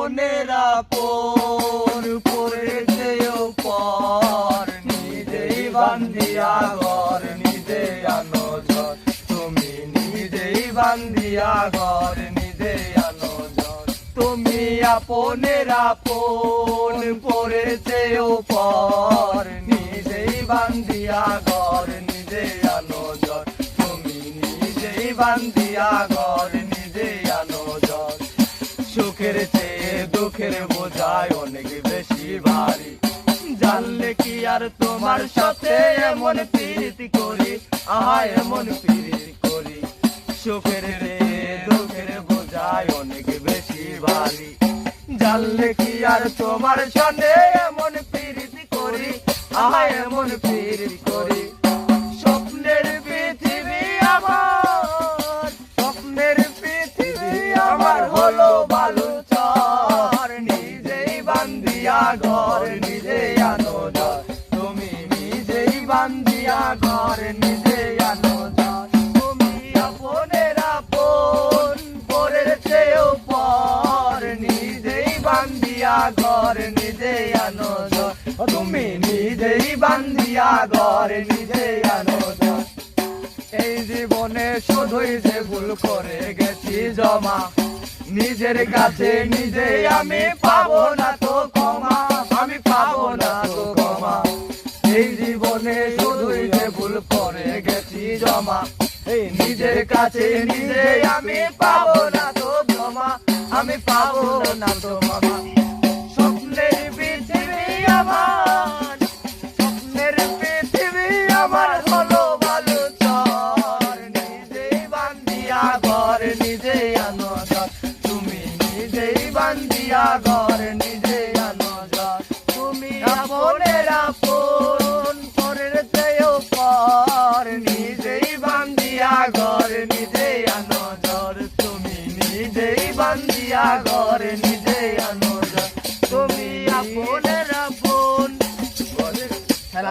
আপনের আপন পড়েছে পর নিজেই বান্ধিয়া ঘর নিজে আনো ঝড় তুমি নিজেই বান্ধিয়া ঘর নিজে আনো ঝড় তুমি আপনের আপন পড়েছে পর নিজেই বান্ধিয়া ঘর নিজে আনো ঝড় তুমি নিজেই বান্ধিয়া ঘর নিজে আনো ঝড় সুখের চেয়ে দুঃখের বোঝায় অনেক বেশি ভারী জানলে কি আর তোমার সাথে এমন প্রীতি করি আহা এমন প্রীতি করি সুখের রে দুঃখের বোঝায় অনেক বেশি ভারী জানলে কি আর তোমার সাথে এমন প্রীতি করি আহা এমন প্রীতি করি স্বপ্নের পৃথিবী আমার স্বপ্নের পৃথিবী আমার হলো বালুচর নিজেই বান্ধিয়া ঘর নিজে আনো ঝড় তুমি নিজেই বান্ধিয়া ঘর নিজে আনো ঝড় তুমি আপনের আপন পড়েছে পর নিজেই বান্ধিয়া ঘর নিজে আনো ঝড় তুমি নিজেই বান্ধিয়া ঘর নিজে আনো ঝড় এই জীবনে শুধুই যে ভুল করে গেছি জমা নিজের কাছে নিজে আমি পাবো না তো ক্ষমা আমি পাবো না তো ক্ষমা এই জীবনে শুধুই যে ভুল করে গেছি জমা এই নিজের কাছে নিজে আমি পাবো না তো ক্ষমা আমি পাবো না তো ক্ষমা স্বপ্নের পৃথিবী আমার স্বপ্নের পৃথিবী আমার হলো বালুচর নিজেই বান্ধিয়া ঘর নিজে আনো ঝড় তুমি নিজেই বান্ধিয়া ঘর নিজে আনো ঝড় তুমি আপনের আপন পরের চেয়েও পর নিজেই বান্ধিয়া ঘর নিজে আনো ঝড় তুমি নিজেই বান্ধিয়া ঘর নিজে